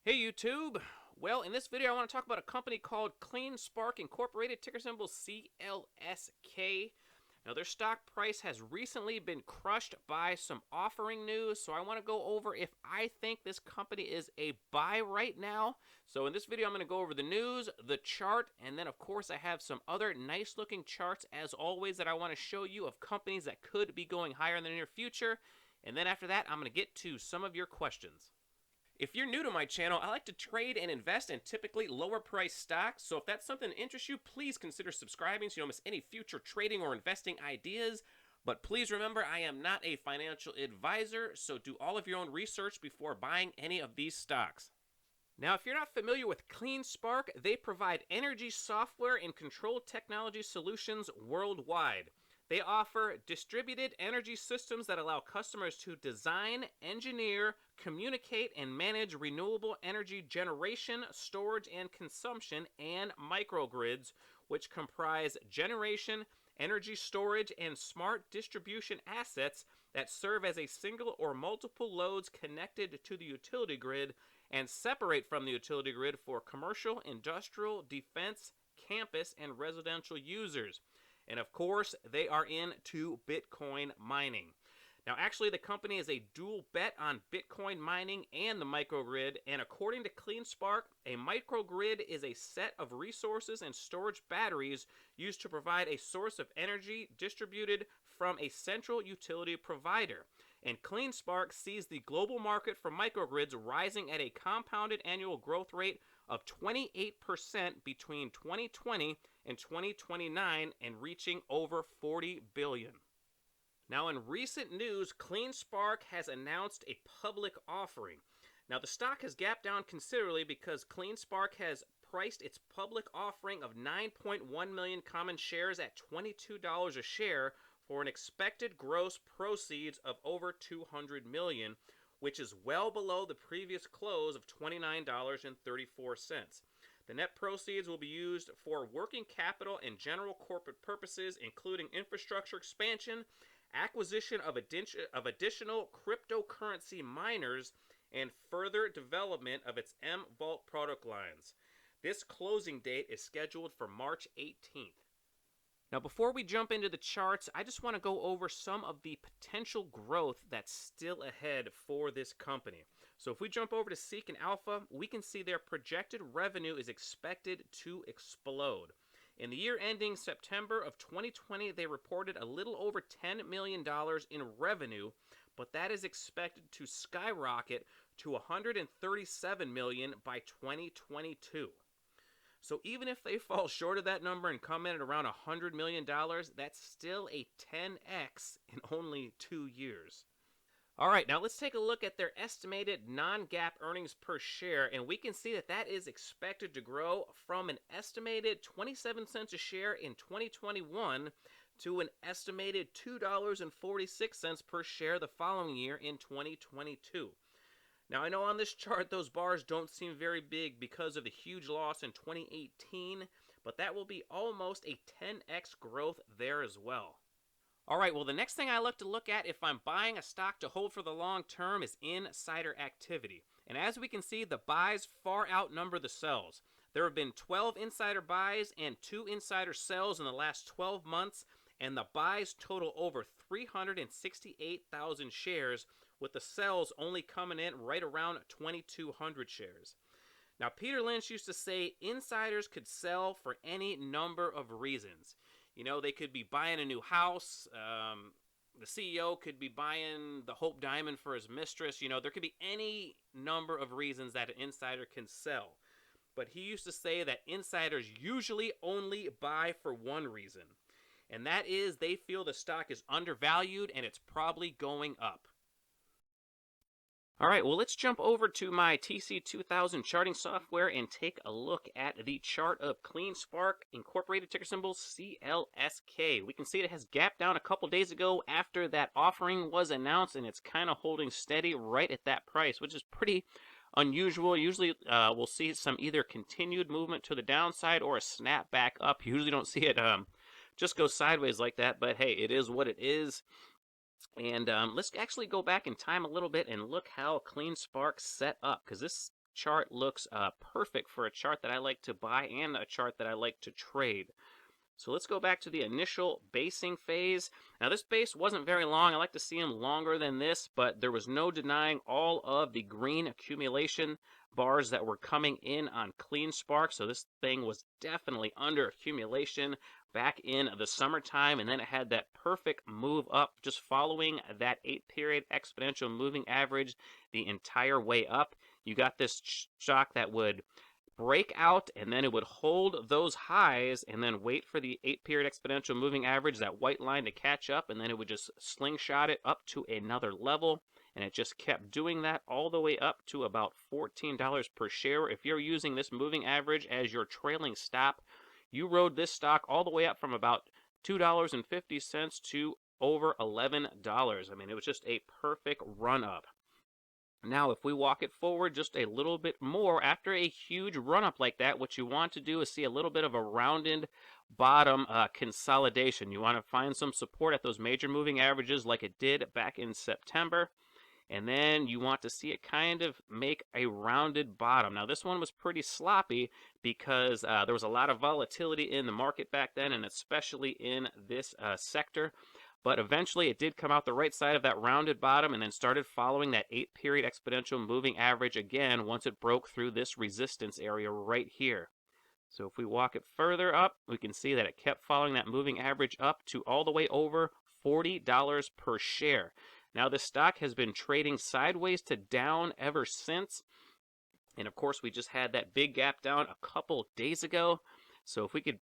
Hey YouTube! Well, in this video I want to talk about a company called CleanSpark Incorporated, ticker symbol CLSK. Now their stock price has recently been crushed by some offering news, so I want to go over if I think this company is a buy right now. So in this video I'm going to go over the news, the chart, and then of course I have some other nice looking charts as always that I want to show you of companies that could be going higher in the near future. And then after that I'm going to get to some of your questions. If you're new to my channel, I like to trade and invest in typically lower price stocks, so if that's something that interests you, please consider subscribing so you don't miss any future trading or investing ideas. But please remember, I am not a financial advisor, so do all of your own research before buying any of these stocks. Now, if you're not familiar with CleanSpark, they provide energy software and control technology solutions worldwide. They offer distributed energy systems that allow customers to design, engineer, communicate, and manage renewable energy generation, storage, and consumption, and microgrids, which comprise generation, energy storage, and smart distribution assets that serve as a single or multiple loads connected to the utility grid and separate from the utility grid for commercial, industrial, defense, campus, and residential users. And of course, they are into Bitcoin mining. Now, actually, the company is a dual bet on Bitcoin mining and the microgrid. And according to CleanSpark, a microgrid is a set of resources and storage batteries used to provide a source of energy distributed from a central utility provider. And CleanSpark sees the global market for microgrids rising at a compounded annual growth rate of 28% between 2020 and 2029 and reaching over 40 billion. Now, in recent news, CleanSpark has announced a public offering. Now, the stock has gapped down considerably because CleanSpark has priced its public offering of 9.1 million common shares at $22 a share for an expected gross proceeds of over $200 million, which is well below the previous close of $29.34. The net proceeds will be used for working capital and general corporate purposes, including infrastructure expansion, acquisition of additional cryptocurrency miners, and further development of its M-Vault product lines. This closing date is scheduled for March 18th. Now, before we jump into the charts, I just want to go over some of the potential growth that's still ahead for this company. So if we jump over to Seek and Alpha, we can see their projected revenue is expected to explode. In the year ending September of 2020, they reported a little over $10 million in revenue, but that is expected to skyrocket to $137 million by 2022. So even if they fall short of that number and come in at around $100 million, that's still a 10x in only 2 years. All right, now let's take a look at their estimated non-GAAP earnings per share, and we can see that that is expected to grow from an estimated 27 cents a share in 2021 to an estimated $2.46 per share the following year in 2022. Now, I know on this chart those bars don't seem very big because of the huge loss in 2018, but that will be almost a 10x growth there as well. All right, well, the next thing I like to look at if I'm buying a stock to hold for the long term is insider activity. And as we can see, the buys far outnumber the sells. There have been 12 insider buys and 2 insider sells in the last 12 months, and the buys total over 368,000 shares, with the sells only coming in right around 2,200 shares. Now, Peter Lynch used to say insiders could sell for any number of reasons. You know, they could be buying a new house. The CEO could be buying the Hope Diamond for his mistress. You know, there could be any number of reasons that an insider can sell. But he used to say that insiders usually only buy for one reason, and that is they feel the stock is undervalued and it's probably going up. All right, well, let's jump over to my TC2000 charting software and take a look at the chart of CleanSpark Incorporated, ticker symbol CLSK. We can see it has gapped down a couple days ago after that offering was announced, and it's kind of holding steady right at that price, which is pretty unusual. Usually we'll see some either continued movement to the downside or a snap back up. You usually don't see it just go sideways like that, but hey, it is what it is. And let's actually go back in time a little bit and look how CleanSpark set up, because this chart looks perfect for a chart that I like to buy and a chart that I like to trade. So let's go back to the initial basing phase. Now this base wasn't very long. I like to see them longer than this, but there was no denying all of the green accumulation bars that were coming in on CleanSpark. So this thing was definitely under accumulation back in the summertime, and then it had that perfect move up just following that 8-period exponential moving average the entire way up. You got this shock that would break out, and then it would hold those highs and then wait for the 8-period exponential moving average, that white line, to catch up, and then it would just slingshot it up to another level. And it just kept doing that all the way up to about $14 per share. If you're using this moving average as your trailing stop, you rode this stock all the way up from about $2.50 to over $11. I mean, it was just a perfect run up. Now, if we walk it forward just a little bit more, after a huge run-up like that, what you want to do is see a little bit of a rounded bottom consolidation. You want to find some support at those major moving averages like it did back in September. And then you want to see it kind of make a rounded bottom. Now, this one was pretty sloppy because there was a lot of volatility in the market back then, and especially in this sector. But eventually it did come out the right side of that rounded bottom and then started following that 8-period exponential moving average again once it broke through this resistance area right here. So if we walk it further up, we can see that it kept following that moving average up to all the way over $40 per share. Now this stock has been trading sideways to down ever since. And of course, we just had that big gap down a couple days ago. So if we could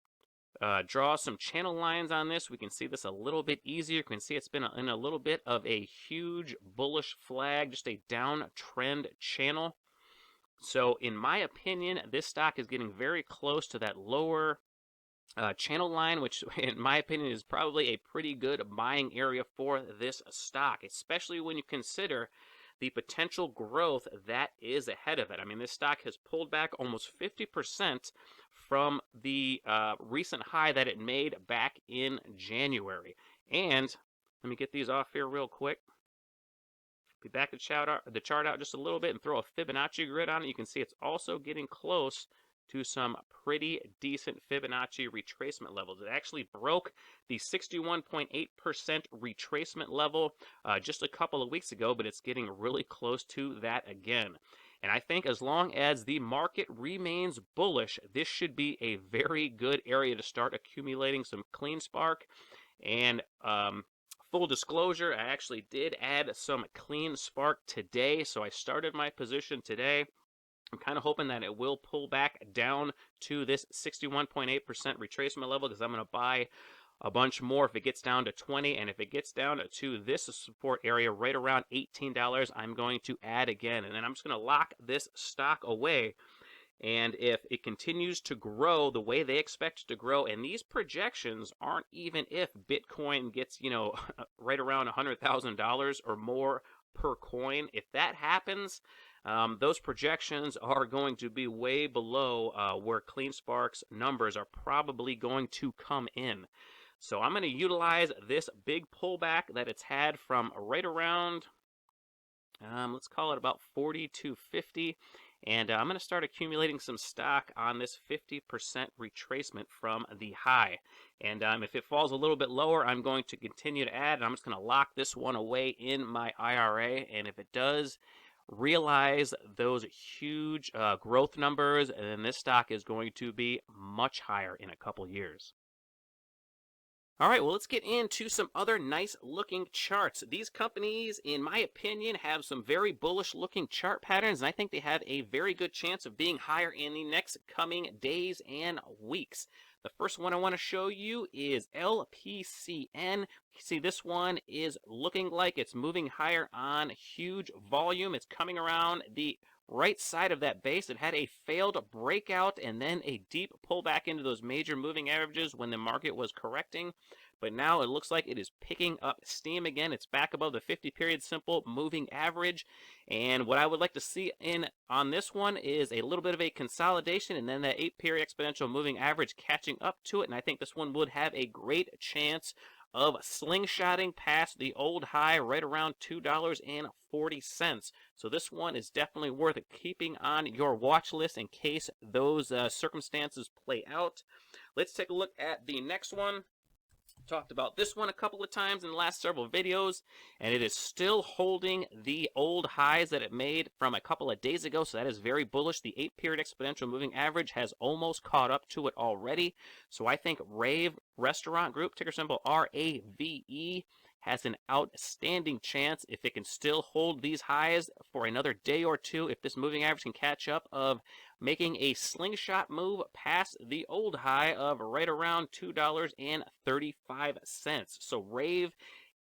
draw some channel lines on this, we can see this a little bit easier. You can see it's been in a little bit of a huge bullish flag, just a downtrend channel. So in my opinion, this stock is getting very close to that lower channel line, which in my opinion is probably a pretty good buying area for this stock, especially when you consider the potential growth that is ahead of it. I mean, this stock has pulled back almost 50% from the recent high that it made back in January. And let me get these off here real quick. Be back to the chart out just a little bit and throw a Fibonacci grid on it. You can see it's also getting close to some pretty decent Fibonacci retracement levels. It actually broke the 61.8% retracement level just a couple of weeks ago, but it's getting really close to that again. And I think as long as the market remains bullish, this should be a very good area to start accumulating some CleanSpark. And full disclosure, I actually did add some CleanSpark today, so I started my position today. I'm kind of hoping that it will pull back down to this 61.8% retracement level, because I'm going to buy a bunch more if it gets down to 20, and if it gets down to this support area right around $18, I'm going to add again, and then I'm just going to lock this stock away. And if it continues to grow the way they expect it to grow, and these projections aren't even if Bitcoin gets, right around $100,000 or more per coin, if that happens, those projections are going to be way below where CleanSpark's numbers are probably going to come in. So I'm going to utilize this big pullback that it's had from right around, let's call it about 40 to 50. And I'm going to start accumulating some stock on this 50% retracement from the high. And if it falls a little bit lower, I'm going to continue to add. And I'm just going to lock this one away in my IRA. And if it does realize those huge growth numbers, then this stock is going to be much higher in a couple years. All right, well, let's get into some other nice looking charts. These companies, in my opinion, have some very bullish looking chart patterns, and I think they have a very good chance of being higher in the next coming days and weeks. The first one I want to show you is LPCN. You see, this one is looking like it's moving higher on huge volume. It's coming around the right side of that base. It had a failed breakout and then a deep pullback into those major moving averages when the market was correcting. But now it looks like it is picking up steam again. It's back above the 50-period simple moving average. And what I would like to see on this one is a little bit of a consolidation and then that 8-period exponential moving average catching up to it. And I think this one would have a great chance of slingshotting past the old high right around $2.40. So this one is definitely worth keeping on your watch list in case those circumstances play out. Let's take a look at the next one. Talked about this one a couple of times in the last several videos, and it is still holding the old highs that it made from a couple of days ago, so that is very bullish. The 8-period exponential moving average has almost caught up to it already, so I think Rave Restaurant Group, ticker symbol RAVE, has an outstanding chance if it can still hold these highs for another day or two, if this moving average can catch up, of making a slingshot move past the old high of right around $2.35. So Rave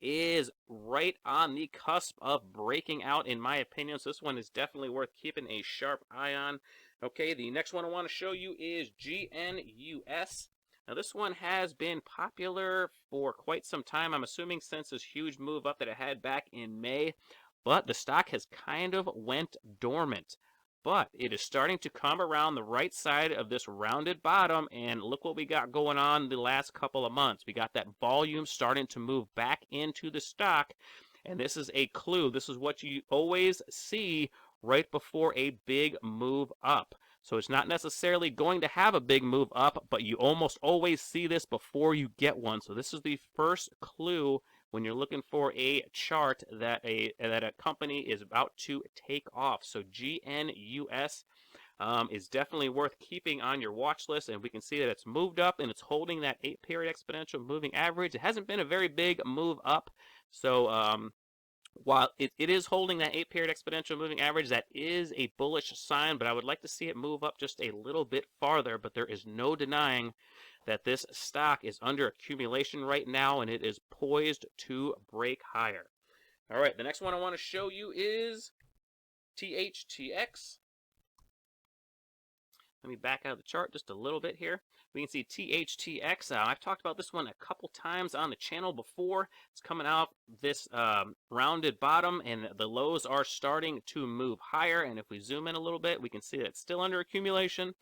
is right on the cusp of breaking out, in my opinion. So this one is definitely worth keeping a sharp eye on. Okay, the next one I want to show you is GNUS. Now this one has been popular for quite some time, I'm assuming since this huge move up that it had back in May, but the stock has kind of went dormant. But it is starting to come around the right side of this rounded bottom, and look what we got going on the last couple of months. We got that volume starting to move back into the stock, and this is a clue. This is what you always see right before a big move up. So it's not necessarily going to have a big move up, but you almost always see this before you get one. So this is the first clue when you're looking for a chart that a company is about to take off. So GNUS is definitely worth keeping on your watch list, and we can see that it's moved up and it's holding that 8-period exponential moving average. It hasn't been a very big move up, so while it is holding that 8-period exponential moving average, that is a bullish sign, but I would like to see it move up just a little bit farther. But there is no denying that this stock is under accumulation right now, and it is poised to break higher. All right, the next one I want to show you is THTX. Let me back out of the chart just a little bit here. We can see THTX. I've talked about this one a couple times on the channel before. It's coming out this rounded bottom, and the lows are starting to move higher. And if we zoom in a little bit, we can see that it's still under accumulation,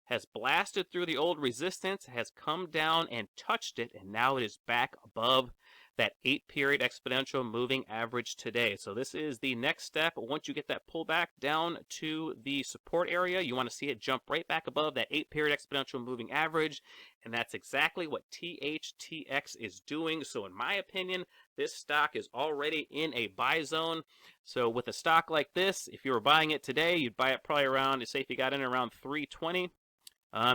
has blasted through the old resistance, has come down and touched it, and now it is back above that 8-period exponential moving average today. So this is the next step. Once you get that pullback down to the support area, you want to see it jump right back above that 8-period exponential moving average, and that's exactly what THTX is doing. So in my opinion, this stock is already in a buy zone. So with a stock like this, if you were buying it today, you'd buy it probably around, say if you got in around 320.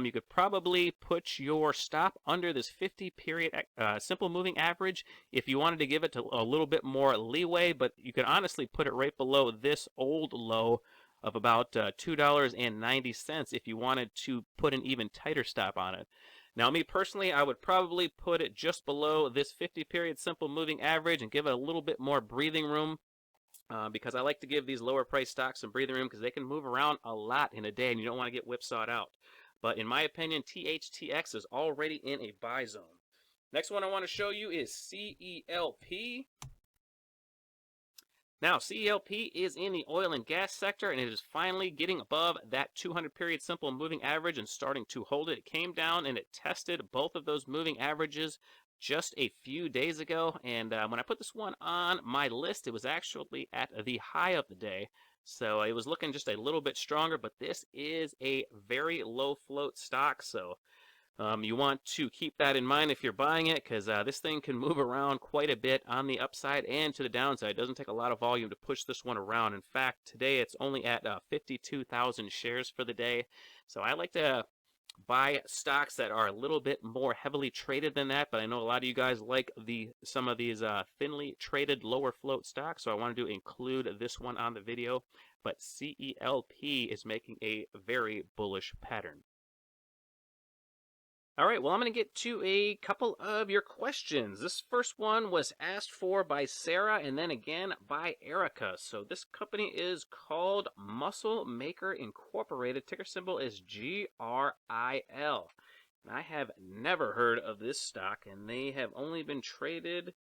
You could probably put your stop under this 50-period simple moving average if you wanted to give it a little bit more leeway, but you could honestly put it right below this old low of about $2.90 if you wanted to put an even tighter stop on it. Now, me personally, I would probably put it just below this 50-period simple moving average and give it a little bit more breathing room. Because I like to give these lower price stocks some breathing room because they can move around a lot in a day and you don't want to get whipsawed out. But in my opinion, THTX is already in a buy zone. Next one I want to show you is CELP. Now, CELP is in the oil and gas sector, and it is finally getting above that 200-period simple moving average and starting to hold it. It came down and it tested both of those moving averages just a few days ago, and when I put this one on my list, it was actually at the high of the day. So it was looking just a little bit stronger, but this is a very low float stock, so you want to keep that in mind if you're buying it, because this thing can move around quite a bit on the upside and to the downside. It doesn't take a lot of volume to push this one around. In fact, today it's only at 52,000 shares for the day. So I like to buy stocks that are a little bit more heavily traded than that, but I know a lot of you guys like some of these thinly traded lower float stocks, so I wanted to include this one on the video. But CELP is making a very bullish pattern. All right, well, I'm going to get to a couple of your questions. This first one was asked for by Sarah and then again by Erica. So this company is called Muscle Maker Incorporated. Ticker symbol is GRIL. And I have never heard of this stock, and they have only been traded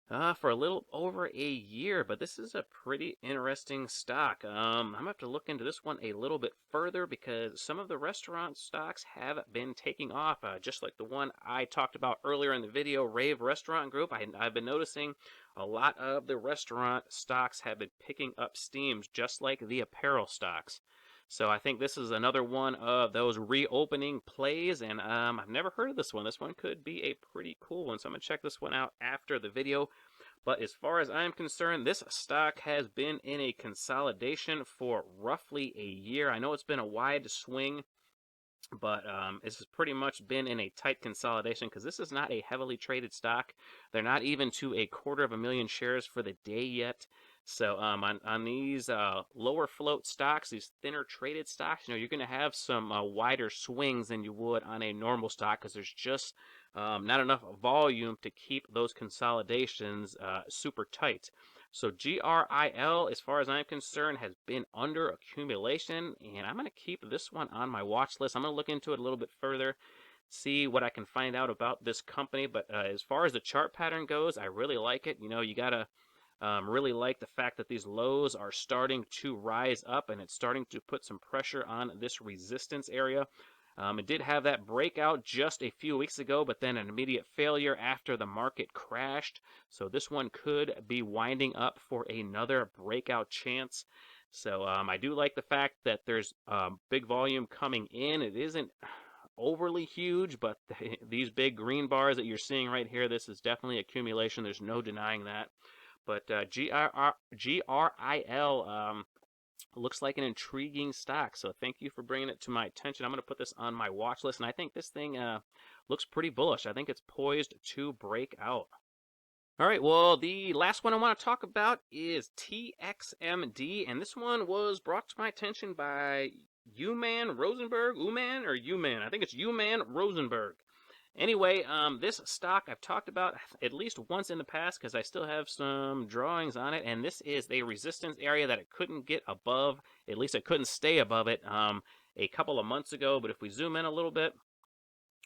For a little over a year, but this is a pretty interesting stock. I'm gonna have to look into this one a little bit further because some of the restaurant stocks have been taking off, just like the one I talked about earlier in the video, Rave Restaurant Group. I've been noticing a lot of the restaurant stocks have been picking up steams, just like the apparel stocks. So I think this is another one of those reopening plays, and I've never heard of this one. This one could be a pretty cool one, so I'm going to check this one out after the video. But as far as I'm concerned, this stock has been in a consolidation for roughly a year. I know it's been a wide swing, but it's pretty much been in a tight consolidation because this is not a heavily traded stock. They're not even to 250,000 shares for the day yet. So on these lower float stocks, these thinner traded stocks, you're going to have some wider swings than you would on a normal stock because there's just not enough volume to keep those consolidations super tight. So GRIL, as far as I'm concerned, has been under accumulation, and I'm going to keep this one on my watch list. I'm going to look into it a little bit further, see what I can find out about this company. But as far as the chart pattern goes, I really like it. You got to really like the fact that these lows are starting to rise up, and it's starting to put some pressure on this resistance area. It did have that breakout just a few weeks ago, but then an immediate failure after the market crashed. So this one could be winding up for another breakout chance. So I do like the fact that there's big volume coming in. It isn't overly huge, but these big green bars that you're seeing right here, this is definitely accumulation. There's no denying that. But GRIL looks like an intriguing stock, so thank you for bringing it to my attention. I'm going to put this on my watch list, and I think this thing looks pretty bullish. I think it's poised to break out. All right, well, the last one I want to talk about is TXMD, and this one was brought to my attention by Uman Rosenberg. Uman or Uman? I think it's Uman Rosenberg. Anyway, this stock I've talked about at least once in the past because I still have some drawings on it, and this is a resistance area that it couldn't get above, at least it couldn't stay above it a couple of months ago. But if we zoom in a little bit,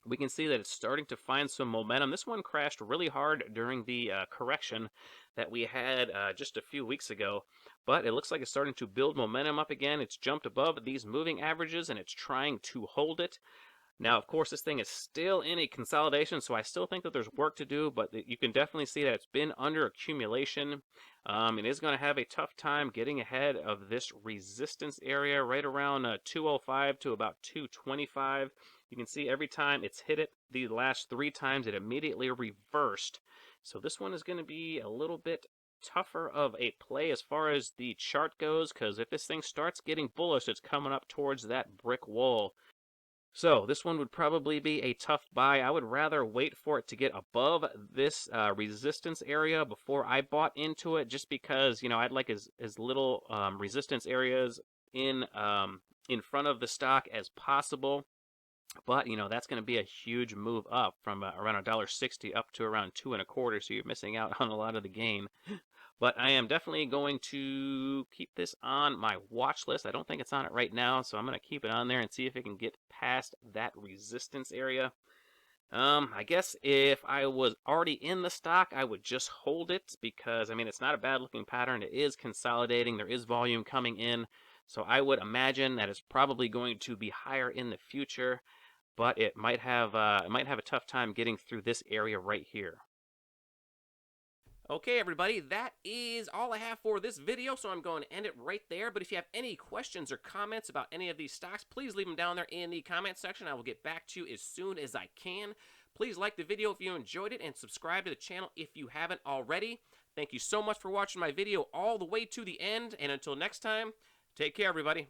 we can see that it's starting to find some momentum. This one crashed really hard during the correction that we had just a few weeks ago, but it looks like it's starting to build momentum up again. It's jumped above these moving averages, and it's trying to hold it. Now, of course, this thing is still in a consolidation, so I still think that there's work to do, but you can definitely see that it's been under accumulation. It is going to have a tough time getting ahead of this resistance area right around 205 to about 225. You can see every time it's hit it, the last 3 times, it immediately reversed. So this one is going to be a little bit tougher of a play as far as the chart goes, because if this thing starts getting bullish, it's coming up towards that brick wall. So this one would probably be a tough buy. I would rather wait for it to get above this resistance area before I bought into it, just because I'd like as little resistance areas in front of the stock as possible. But that's going to be a huge move up from around $1.60 up to around 2.25. So you're missing out on a lot of the gain. But I am definitely going to keep this on my watch list. I don't think it's on it right now, so I'm going to keep it on there and see if it can get past that resistance area. I guess if I was already in the stock, I would just hold it because, it's not a bad looking pattern. It is consolidating. There is volume coming in. So I would imagine that it's probably going to be higher in the future, but it might have a tough time getting through this area right here. Okay, everybody, that is all I have for this video, so I'm going to end it right there. But if you have any questions or comments about any of these stocks, please leave them down there in the comment section. I will get back to you as soon as I can. Please like the video if you enjoyed it and subscribe to the channel if you haven't already. Thank you so much for watching my video all the way to the end, and until next time, take care, everybody.